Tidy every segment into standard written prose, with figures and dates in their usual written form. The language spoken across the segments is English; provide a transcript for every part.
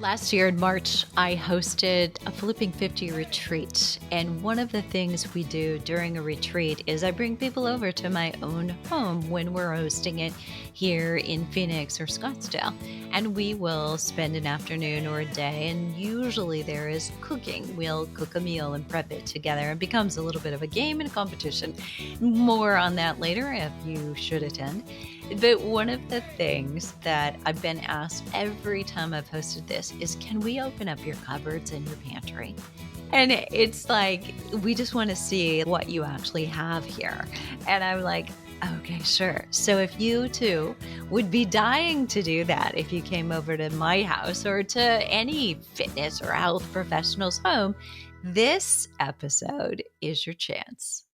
Last year in March, I hosted a Flipping 50 retreat. And one of the things we do during a retreat is I bring people over to my own home when we're hosting it here in Phoenix or Scottsdale. And we will spend an afternoon or a day. And usually there is cooking. We'll cook a meal and prep it together. It becomes a little bit of a game and a competition. More on that later if you should attend. But one of the things that I've been asked every time I've hosted this is, can we open up your cupboards and your pantry? And it's like, we just want to see what you actually have here. And I'm like, okay, sure. So if you too would be dying to do that, if you came over to my house or to any fitness or health professional's home, this episode is your chance.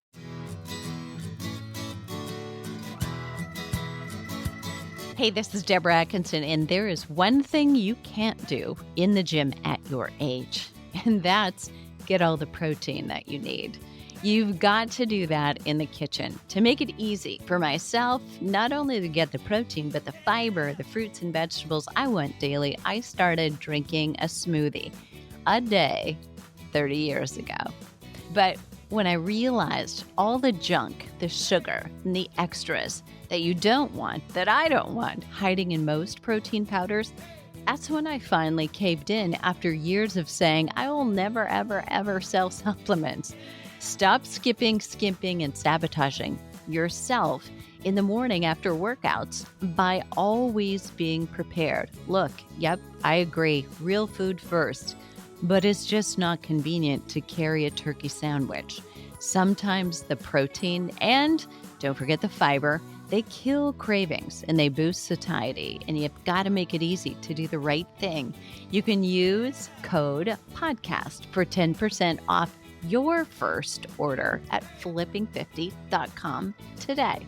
Hey, this is Deborah Atkinson, and there is one thing you can't do in the gym at your age, and that's get all the protein that you need. You've got to do that in the kitchen to make it easy for myself, not only to get the protein, but the fiber, the fruits and vegetables I want daily. I started drinking a smoothie a day 30 years ago. But when I realized all the junk, the sugar, and the extras that you don't want, that I don't want, hiding in most protein powders, that's when I finally caved in after years of saying, I will never, ever, ever sell supplements. Stop skipping, skimping, and sabotaging yourself in the morning after workouts by always being prepared. Look, yep, I agree, real food first. But it's just not convenient to carry a turkey sandwich. Sometimes the protein and, don't forget the fiber, they kill cravings and they boost satiety. And you've got to make it easy to do the right thing. You can use code PODCAST for 10% off your first order at flipping50.com today.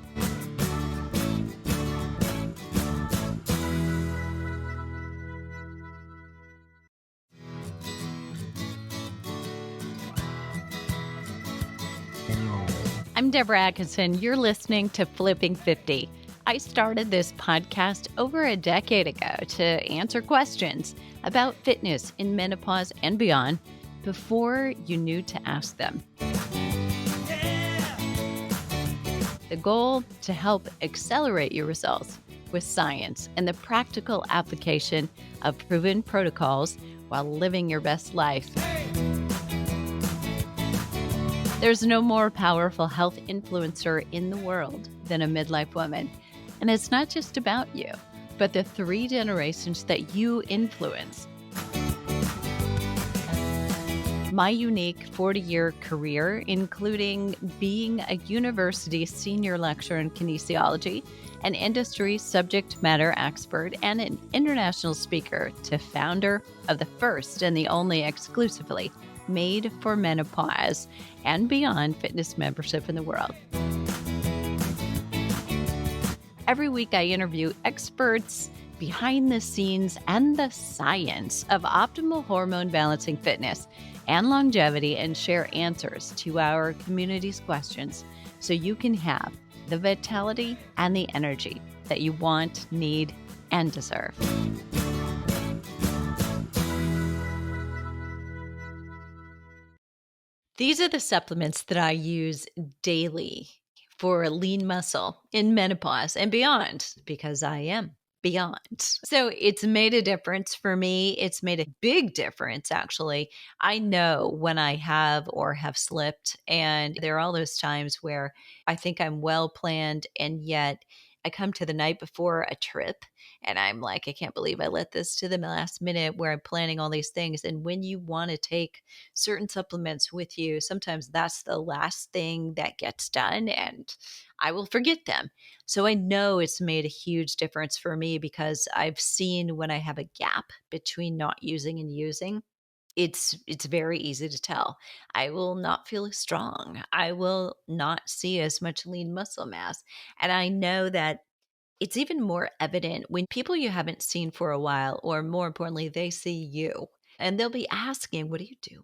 I'm Deborah Atkinson. You're listening to Flipping 50. I started this podcast over a decade ago to answer questions about fitness in menopause and beyond before you knew to ask them. The goal to help accelerate your results with science and the practical application of proven protocols while living your best life. There's no more powerful health influencer in the world than a midlife woman. And it's not just about you, but the 3 generations that you influence. My unique 40-year career, including being a university senior lecturer in kinesiology, an industry subject matter expert, and an international speaker, to founder of the first and the only exclusively made for menopause and beyond fitness membership in the world. Every week I interview experts behind the scenes and the science of optimal hormone balancing fitness and longevity, and share answers to our community's questions so you can have the vitality and the energy that you want, need, and deserve. These are the supplements that I use daily for lean muscle in menopause and beyond, because I am beyond. So it's made a difference for me. It's made a big difference, actually. I know when I have or have slipped, and there are all those times where I think I'm well planned, and yet I come to the night before a trip and I'm like, I can't believe I let this to the last minute where I'm planning all these things. And when you want to take certain supplements with you, sometimes that's the last thing that gets done and I will forget them. So I know it's made a huge difference for me because I've seen when I have a gap between not using and using. It's very easy to tell. I will not feel as strong. I will not see as much lean muscle mass. And I know that it's even more evident when people you haven't seen for a while, or more importantly, they see you and they'll be asking, what are you doing?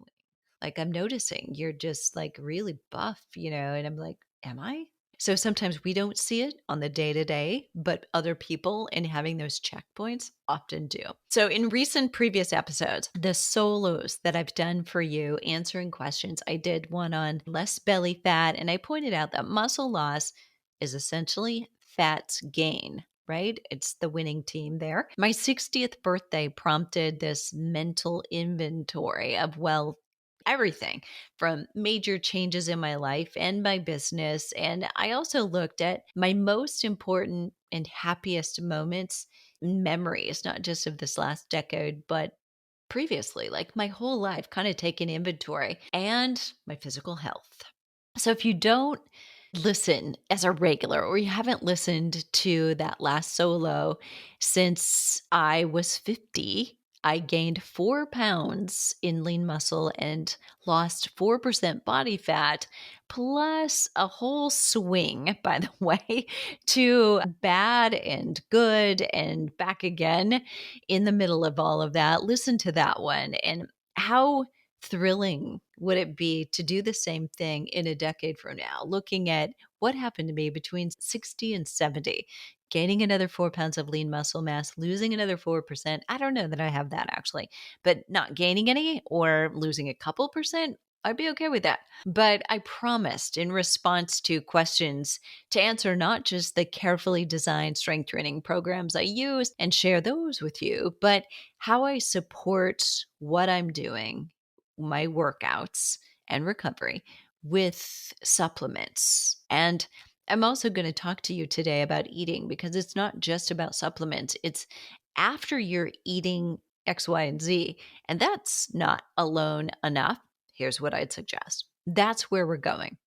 Like, I'm noticing you're just like really buff, and I'm like, am I? So sometimes we don't see it on the day to day, but other people and having those checkpoints often do. So, in recent previous episodes, the solos that I've done for you answering questions, I did one on less belly fat, and I pointed out that muscle loss is essentially fat gain. Right? It's the winning team there. My 60th birthday prompted this mental inventory of, well, everything from major changes in my life and my business. And I also looked at my most important and happiest moments, memories, not just of this last decade, but previously, like my whole life, kind of taking inventory and my physical health. So if you don't listen as a regular or you haven't listened to that last solo since I was 50, I gained 4 pounds in lean muscle and lost 4% body fat, plus a whole swing, by the way, to bad and good and back again in the middle of all of that. Listen to that one. And how thrilling would it be to do the same thing in a decade from now, looking at what happened to me between 60 and 70, gaining another 4 pounds of lean muscle mass, losing another 4%. I don't know that I have that actually, but not gaining any or losing a couple percent. I'd be okay with that. But I promised in response to questions to answer not just the carefully designed strength training programs I use and share those with you, but how I support what I'm doing, my workouts and recovery with supplements. And I'm also going to talk to you today about eating because it's not just about supplements. It's after you're eating X, Y, and Z. And that's not alone enough. Here's what I'd suggest. That's where we're going.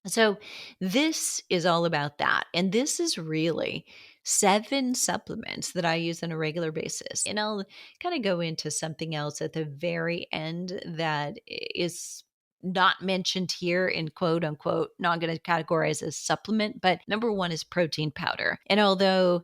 So, this is all about that. And this is really 7 supplements that I use on a regular basis. And I'll kind of go into something else at the very end that is not mentioned here in quote unquote, not going to categorize as supplement, but number one is protein powder. And although,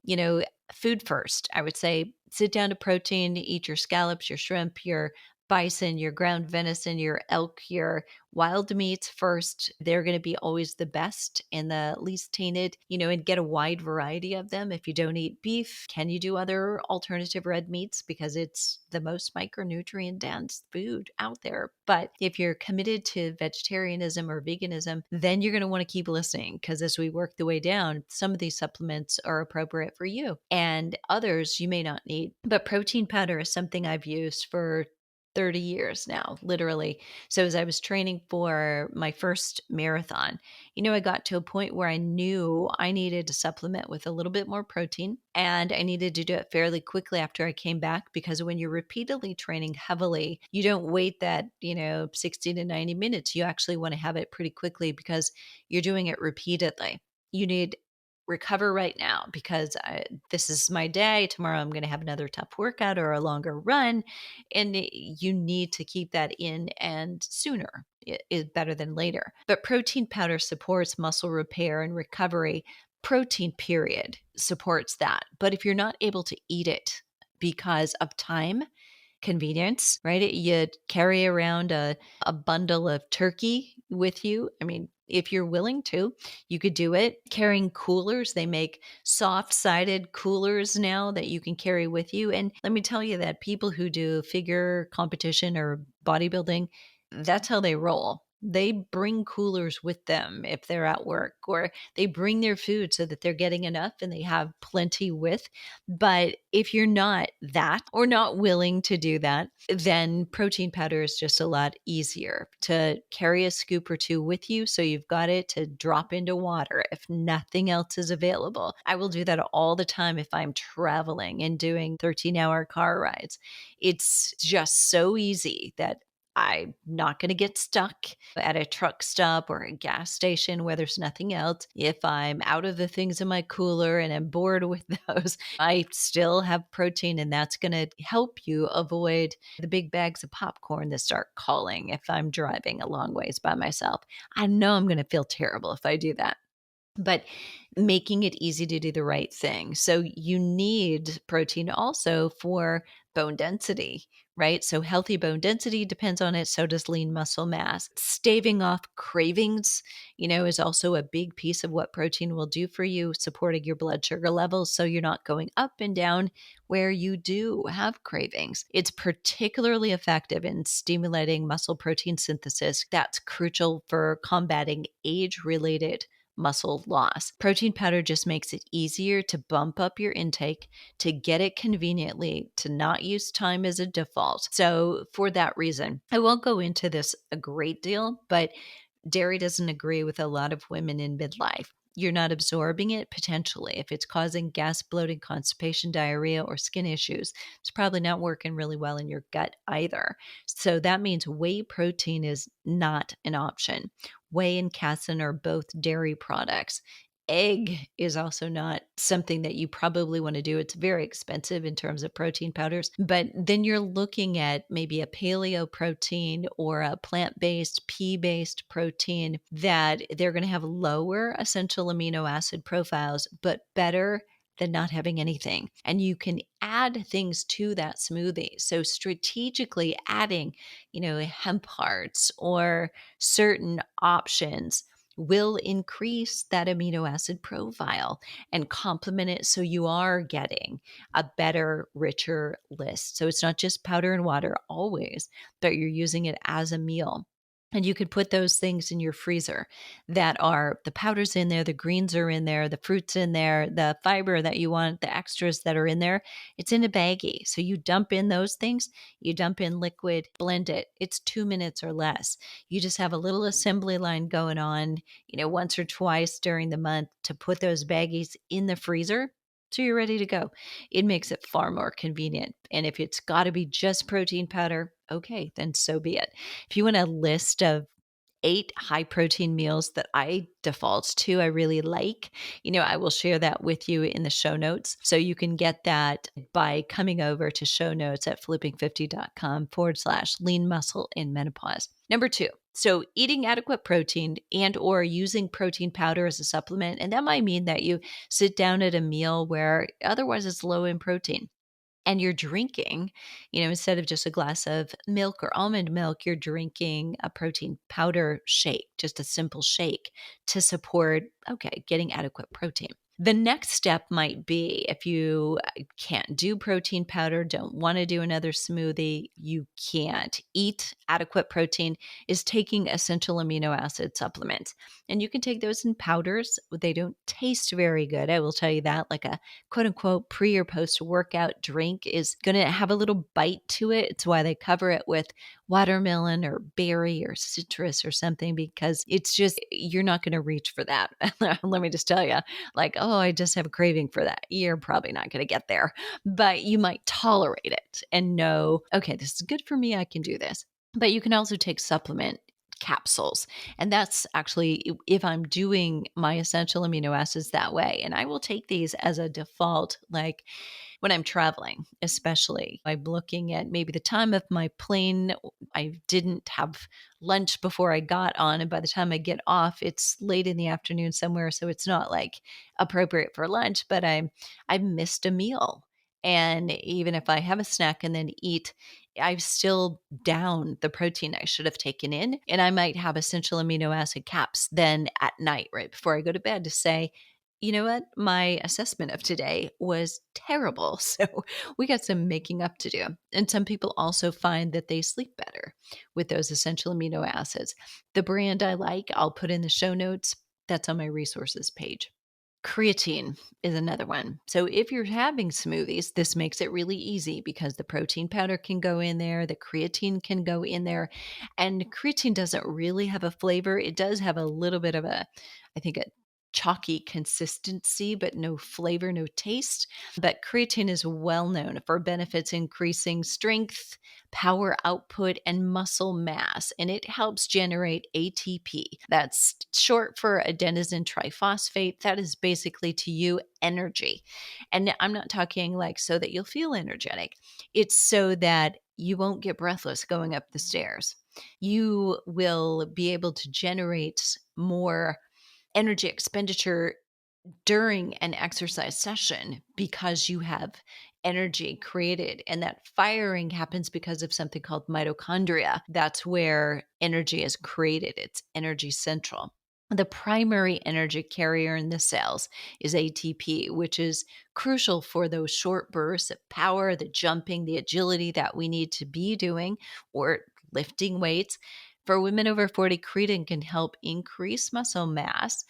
food first, I would say sit down to protein, eat your scallops, your shrimp, your bison, your ground venison, your elk, your wild meats first. They're going to be always the best and the least tainted, and get a wide variety of them. If you don't eat beef, can you do other alternative red meats because it's the most micronutrient dense food out there? But if you're committed to vegetarianism or veganism, then you're going to want to keep listening because as we work the way down, some of these supplements are appropriate for you and others you may not need. But protein powder is something I've used for 30 years now, literally. So as I was training for my first marathon, I got to a point where I knew I needed to supplement with a little bit more protein and I needed to do it fairly quickly after I came back because when you're repeatedly training heavily, you don't wait that, 60 to 90 minutes. You actually want to have it pretty quickly because you're doing it repeatedly. You need recover right now because this is my day. Tomorrow I'm going to have another tough workout or a longer run. And you need to keep that in and sooner is better than later. But protein powder supports muscle repair and recovery. Protein, period, supports that. But if you're not able to eat it because of time, convenience, right? You carry around a bundle of turkey with you. I mean, if you're willing to, you could do it. Carrying coolers, they make soft sided coolers now that you can carry with you. And let me tell you that people who do figure competition or bodybuilding, that's how they roll. They bring coolers with them if they're at work, or they bring their food so that they're getting enough and they have plenty with. But if you're not that or not willing to do that, then protein powder is just a lot easier to carry a scoop or two with you. So you've got it to drop into water if nothing else is available. I will do that all the time if I'm traveling and doing 13-hour car rides. It's just so easy that I'm not going to get stuck at a truck stop or a gas station where there's nothing else. If I'm out of the things in my cooler and I'm bored with those, I still have protein, and that's going to help you avoid the big bags of popcorn that start calling if I'm driving a long ways by myself. I know I'm going to feel terrible if I do that. But making it easy to do the right thing. So you need protein also for bone density, right? So healthy bone density depends on it. So does lean muscle mass. Staving off cravings, is also a big piece of what protein will do for you, supporting your blood sugar levels so you're not going up and down where you do have cravings. It's particularly effective in stimulating muscle protein synthesis. That's crucial for combating age related muscle loss. Protein powder just makes it easier to bump up your intake, to get it conveniently, to not use time as a default. So, for that reason, I won't go into this a great deal, but dairy doesn't agree with a lot of women in midlife. You're not absorbing it potentially. If it's causing gas, bloating, constipation, diarrhea, or skin issues, it's probably not working really well in your gut either. So that means whey protein is not an option. Whey and casein are both dairy products. Egg is also not something that you probably want to do. It's very expensive in terms of protein powders, but then you're looking at maybe a paleo protein or a plant based, pea based protein that they're going to have lower essential amino acid profiles, but better than not having anything. And you can add things to that smoothie. So strategically adding, hemp hearts or certain options will increase that amino acid profile and complement it so you are getting a better, richer list. So it's not just powder and water always, but you're using it as a meal. And you could put those things in your freezer that are the powders in there, the greens are in there, the fruits in there, the fiber that you want, the extras that are in there. It's in a baggie. So you dump in those things, you dump in liquid, blend it. It's 2 minutes or less. You just have a little assembly line going on, once or twice during the month to put those baggies in the freezer. So you're ready to go. It makes it far more convenient. And if it's got to be just protein powder, okay, then so be it. If you want a list of 8 high protein meals that I default to, I really like, I will share that with you in the show notes. So you can get that by coming over to show notes at flipping50.com/lean muscle in menopause. Number 2. So eating adequate protein and or using protein powder as a supplement. And that might mean that you sit down at a meal where otherwise it's low in protein and you're drinking, instead of just a glass of milk or almond milk, you're drinking a protein powder shake, just a simple shake to support, okay, getting adequate protein. The next step might be if you can't do protein powder, don't want to do another smoothie, you can't eat adequate protein, is taking essential amino acid supplements. And you can take those in powders. They don't taste very good. I will tell you that, like a quote unquote pre or post workout drink is going to have a little bite to it. It's why they cover it with watermelon or berry or citrus or something, because it's just, you're not going to reach for that. Let me just tell you, like, oh, I just have a craving for that. You're probably not going to get there, but you might tolerate it and know, okay, this is good for me. I can do this. But you can also take supplement capsules. And that's actually if I'm doing my essential amino acids that way. And I will take these as a default, like when I'm traveling, especially. I'm looking at maybe the time of my plane. I didn't have lunch before I got on. And by the time I get off, it's late in the afternoon somewhere. So it's not like appropriate for lunch, but I've missed a meal. And even if I have a snack and then eat, I've still down the protein I should have taken in. And I might have essential amino acid caps then at night, right before I go to bed, to say, you know what? My assessment of today was terrible. So we got some making up to do. And some people also find that they sleep better with those essential amino acids. The brand I like, I'll put in the show notes. That's on my resources page. Creatine is another one. So if you're having smoothies, this makes it really easy because the protein powder can go in there, the creatine can go in there, and creatine doesn't really have a flavor. It does have a little bit of I think, a chalky consistency, but no flavor, no taste. But creatine is well known for benefits increasing strength, power output, and muscle mass. And it helps generate ATP. That's short for adenosine triphosphate. That is basically to you energy. And I'm not talking like so that you'll feel energetic, it's so that you won't get breathless going up the stairs. You will be able to generate more energy expenditure during an exercise session because you have energy created. And that firing happens because of something called mitochondria. That's where energy is created, it's energy central. The primary energy carrier in the cells is ATP, which is crucial for those short bursts of power, the jumping, the agility that we need to be doing or lifting weights. For women over 40, creatine can help increase muscle mass,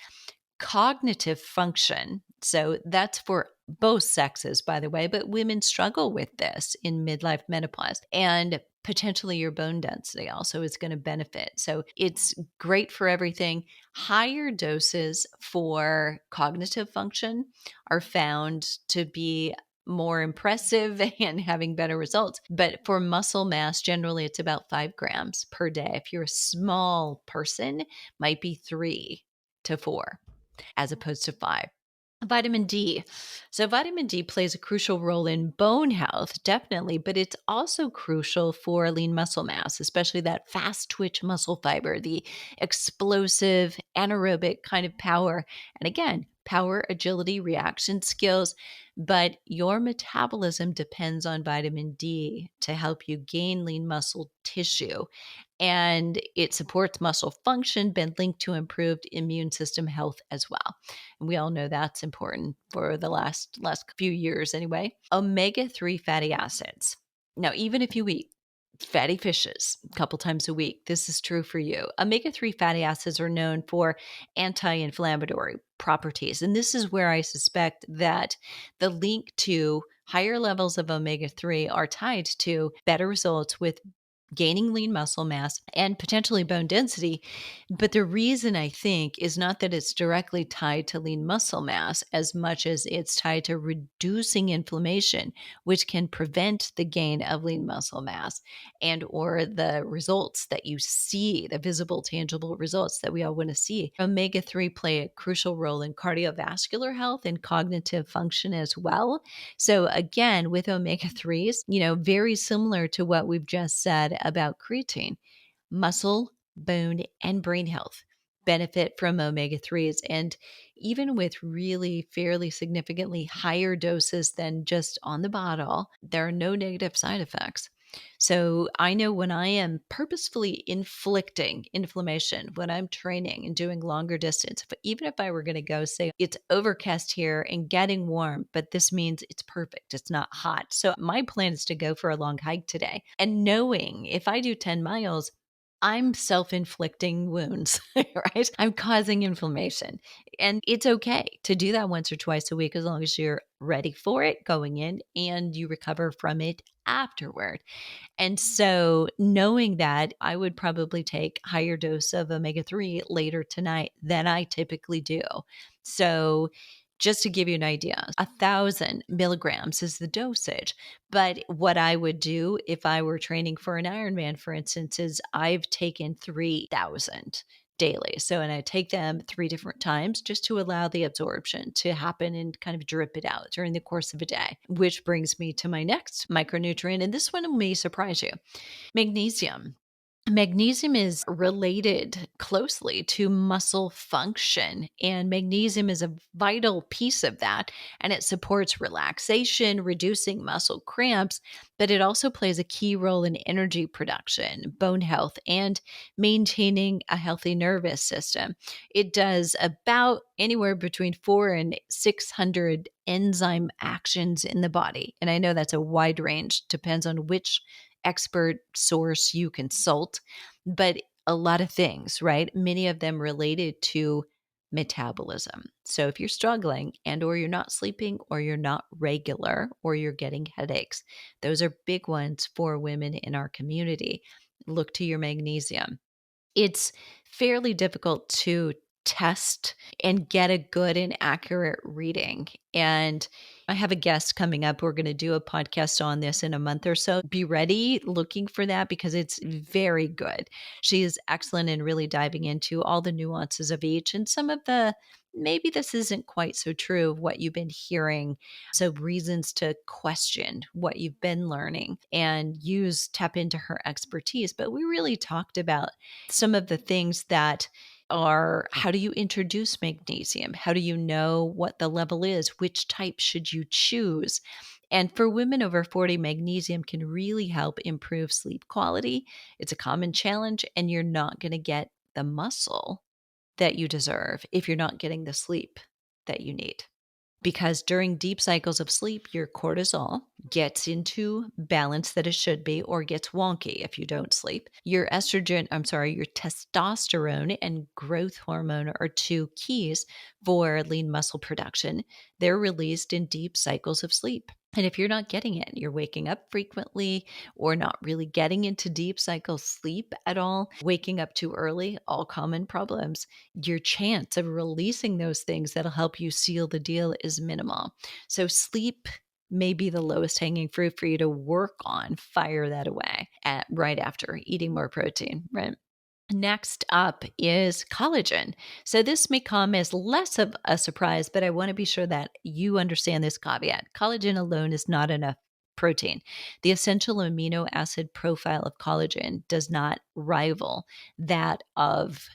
cognitive function. So that's for both sexes, by the way, but women struggle with this in midlife menopause. And potentially your bone density also is going to benefit. So it's great for everything. Higher doses for cognitive function are found to be more impressive and having better results. But for muscle mass, generally it's about 5 grams per day. If you're a small person, might be 3 to 4 as opposed to 5. Vitamin D. So, vitamin D plays a crucial role in bone health, definitely, but it's also crucial for lean muscle mass, especially that fast twitch muscle fiber, the explosive anaerobic kind of power. And again, power, agility, reaction skills. But your metabolism depends on vitamin D to help you gain lean muscle tissue, and it supports muscle function, been linked to improved immune system health as well. And we all know that's important for the last few years anyway. Omega-3 fatty acids. Now, even if you eat fatty fishes a couple times a week, this is true for you. Omega-3 fatty acids are known for anti-inflammatory properties. And this is where I suspect that the link to higher levels of omega-3 are tied to better results with gaining lean muscle mass and potentially bone density. But the reason I think is not that it's directly tied to lean muscle mass as much as it's tied to reducing inflammation, which can prevent the gain of lean muscle mass and or the results that you see, the visible, tangible results that we all want to see. Omega-3 play a crucial role in cardiovascular health and cognitive function as well. So again, with omega-3s, very similar to what we've just said about creatine, muscle, bone, and brain health benefit from omega-3s. And even with really fairly significantly higher doses than just on the bottle, there are no negative side effects. So I know when I am purposefully inflicting inflammation, when I'm training and doing longer distance, even if I were going to go say it's overcast here and getting warm, but this means it's perfect. It's not hot. So my plan is to go for a long hike today. And knowing if I do 10 miles, I'm self inflicting wounds, right? I'm causing inflammation. And it's okay to do that once or twice a week as long as you're ready for it going in and you recover from it afterward. And so knowing that, I would probably take higher dose of omega-3 later tonight than I typically do. So just to give you an idea, 1,000 milligrams is the dosage. But what I would do if I were training for an Ironman, for instance, is I've taken 3,000 daily. So, and I take them 3 different times just to allow the absorption to happen and kind of drip it out during the course of a day, which brings me to my next micronutrient. And this one may surprise you: magnesium. Magnesium is related closely to muscle function, and magnesium is a vital piece of that. And it supports relaxation, reducing muscle cramps, but it also plays a key role in energy production, bone health, and maintaining a healthy nervous system. It does about anywhere between 4 and 600 enzyme actions in the body. And I know that's a wide range, depends on which expert source you consult, but a lot of things, right? Many of them related to metabolism. So if you're struggling and or you're not sleeping or you're not regular or you're getting headaches, those are big ones for women in our community. Look to your magnesium. It's fairly difficult to test and get a good and accurate reading. And I have a guest coming up. We're going to do a podcast on this in a month or so. Be ready looking for that because it's very good. She is excellent in really diving into all the nuances of each and some of the maybe this isn't quite so true of what you've been hearing. So reasons to question what you've been learning and tap into her expertise. But we really talked about some of the things that are how do you introduce magnesium? How do you know what the level is? Which type should you choose? And for women over 40, magnesium can really help improve sleep quality. It's a common challenge, and you're not going to get the muscle that you deserve if you're not getting the sleep that you need. Because during deep cycles of sleep, your cortisol gets into balance that it should be or gets wonky if you don't sleep. Your your testosterone and growth hormone are two keys for lean muscle production. They're released in deep cycles of sleep. And if you're not getting it, you're waking up frequently or not really getting into deep cycle sleep at all, waking up too early, all common problems, your chance of releasing those things that'll help you seal the deal is minimal. So sleep may be the lowest hanging fruit for you to work on. Fire that away right after eating more protein, right? Next up is collagen. So, this may come as less of a surprise, but I want to be sure that you understand this caveat. Collagen alone is not enough protein. The essential amino acid profile of collagen does not rival that of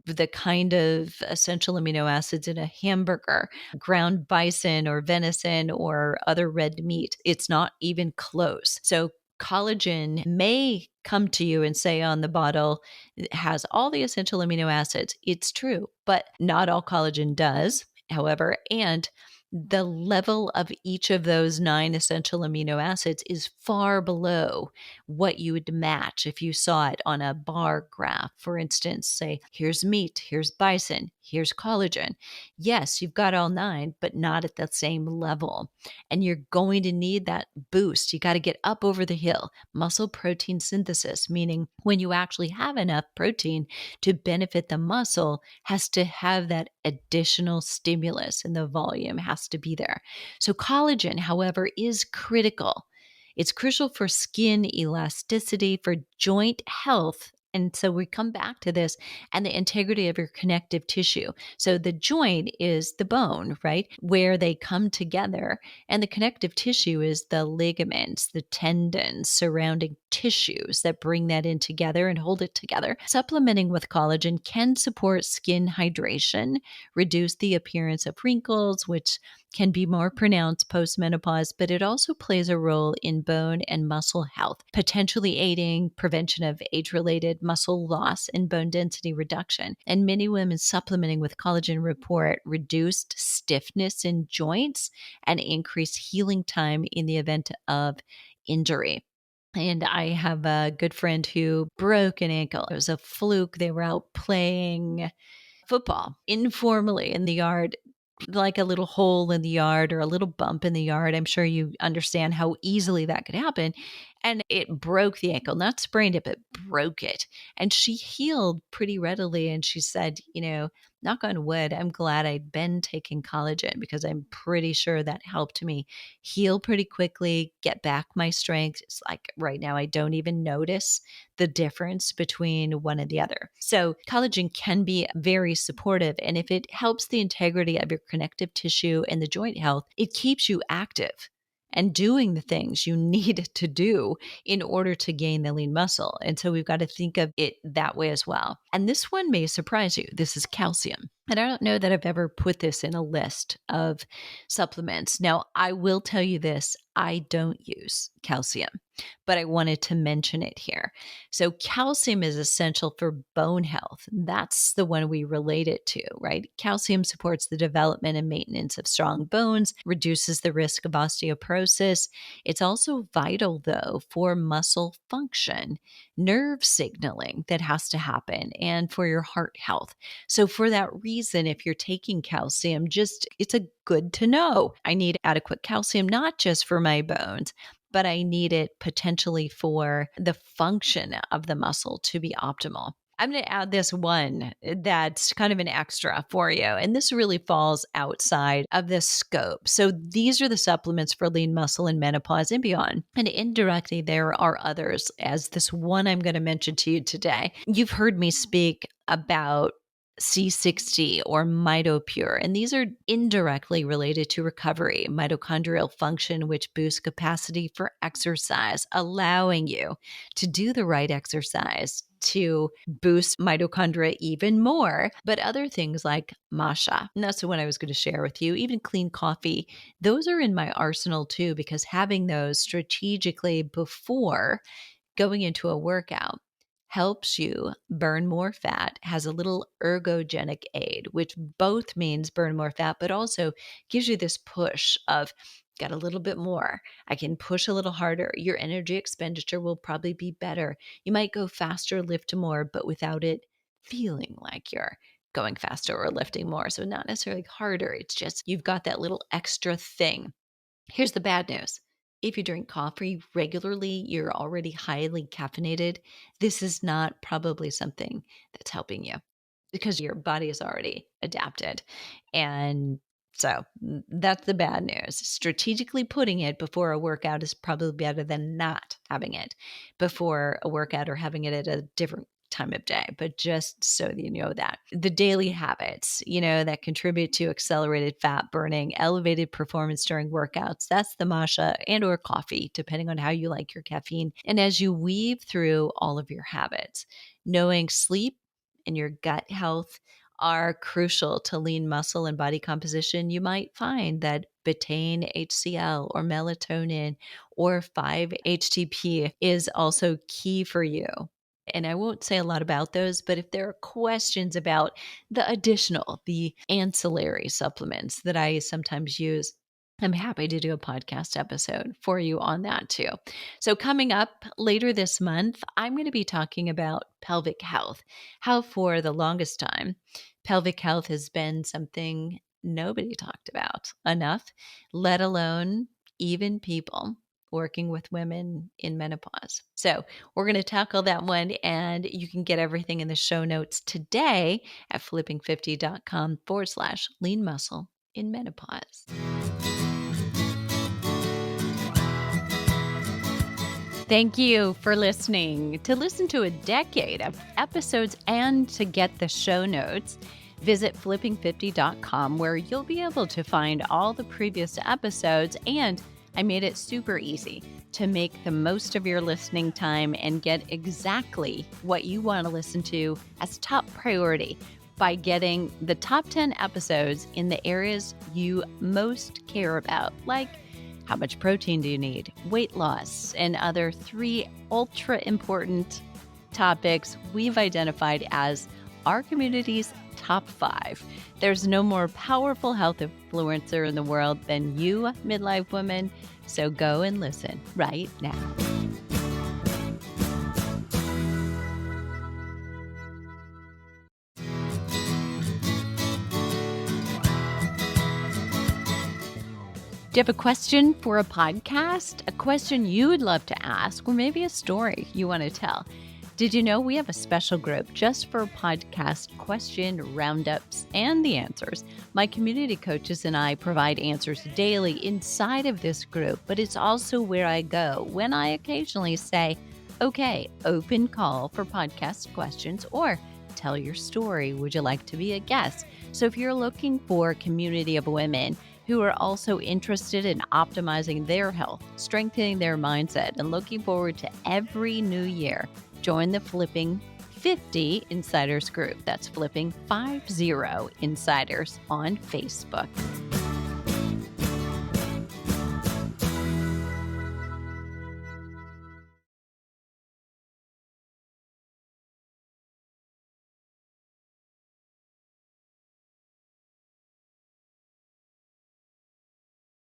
the kind of essential amino acids in a hamburger, ground bison or venison or other red meat. It's not even close. So, collagen may come to you and say on the bottle, it has all the essential amino acids. It's true, but not all collagen does, however, and the level of each of those 9 essential amino acids is far below what you would match if you saw it on a bar graph. For instance, say, here's meat, here's bison, here's collagen. Yes, you've got all 9, but not at the same level. And you're going to need that boost. You got to get up over the hill. Muscle protein synthesis, meaning when you actually have enough protein to benefit the muscle, has to have that additional stimulus, and the volume has to be there. So, collagen, however, is critical. It's crucial for skin elasticity, for joint health. And so we come back to this and the integrity of your connective tissue. So the joint is the bone, right? Where they come together. And the connective tissue is the ligaments, the tendons, surrounding tissues that bring that in together and hold it together. Supplementing with collagen can support skin hydration, reduce the appearance of wrinkles, which can be more pronounced postmenopause, but it also plays a role in bone and muscle health, potentially aiding prevention of age-related muscle loss and bone density reduction. And many women supplementing with collagen report reduced stiffness in joints and increased healing time in the event of injury. And I have a good friend who broke an ankle. It was a fluke. They were out playing football informally in the yard, like a little hole in the yard or a little bump in the yard. I'm sure you understand how easily that could happen. And it broke the ankle, not sprained it, but broke it. And she healed pretty readily. And she said, knock on wood, I'm glad I'd been taking collagen because I'm pretty sure that helped me heal pretty quickly, get back my strength. It's like right now, I don't even notice the difference between one and the other. So collagen can be very supportive. And if it helps the integrity of your connective tissue and the joint health, it keeps you active and doing the things you need to do in order to gain the lean muscle. And so we've got to think of it that way as well. And this one may surprise you. This is calcium. And I don't know that I've ever put this in a list of supplements. Now, I will tell you this, I don't use calcium, but I wanted to mention it here. So calcium is essential for bone health. That's the one we relate it to, right? Calcium supports the development and maintenance of strong bones, reduces the risk of osteoporosis. It's also vital, though, for muscle function, nerve signaling that has to happen, and for your heart health. So for that reason, if you're taking calcium, it's a good to know. I need adequate calcium, not just for my bones, but I need it potentially for the function of the muscle to be optimal. I'm going to add this one that's kind of an extra for you. And this really falls outside of the scope. So these are the supplements for lean muscle and menopause and beyond. And indirectly, there are others, as this one I'm going to mention to you today. You've heard me speak about C60 or MitoPure. And these are indirectly related to recovery, mitochondrial function, which boosts capacity for exercise, allowing you to do the right exercise, to boost mitochondria even more. But other things like matcha, and that's the one I was going to share with you, even clean coffee, those are in my arsenal too, because having those strategically before going into a workout helps you burn more fat, has a little ergogenic aid, which both means burn more fat, but also gives you this push of got a little bit more. I can push a little harder. Your energy expenditure will probably be better. You might go faster, lift more, but without it feeling like you're going faster or lifting more. So not necessarily harder. It's just you've got that little extra thing. Here's the bad news. If you drink coffee regularly, you're already highly caffeinated. This is not probably something that's helping you because your body is already adapted. And so that's the bad news. Strategically putting it before a workout is probably better than not having it before a workout or having it at a different time of day. But just so you know that the daily habits, that contribute to accelerated fat burning, elevated performance during workouts, that's the matcha and or coffee, depending on how you like your caffeine. And as you weave through all of your habits, knowing sleep and your gut health are crucial to lean muscle and body composition, you might find that betaine HCl or melatonin or 5-HTP is also key for you. And I won't say a lot about those, but if there are questions about the ancillary supplements that I sometimes use, I'm happy to do a podcast episode for you on that too. So, coming up later this month, I'm going to be talking about pelvic health. How, for the longest time, pelvic health has been something nobody talked about enough, let alone even people working with women in menopause. So, we're going to tackle that one, and you can get everything in the show notes today at flipping50.com/lean muscle in menopause. Thank you for listening. To listen to a decade of episodes and to get the show notes, visit flipping50.com, where you'll be able to find all the previous episodes. And I made it super easy to make the most of your listening time and get exactly what you want to listen to as top priority by getting the top 10 episodes in the areas you most care about, like how much protein do you need, weight loss, and other 3 ultra important topics we've identified as our community's top 5. There's no more powerful health influencer in the world than you, midlife women. So go and listen right now. Do you have a question for a podcast? A question you would love to ask, or maybe a story you want to tell? Did you know we have a special group just for podcast question roundups and the answers? My community coaches and I provide answers daily inside of this group, but it's also where I go when I occasionally say, okay, open call for podcast questions, or tell your story. Would you like to be a guest? So if you're looking for a community of women who are also interested in optimizing their health, strengthening their mindset, and looking forward to every new year, join the Flipping 50 Insiders group. That's Flipping 50 Insiders on Facebook.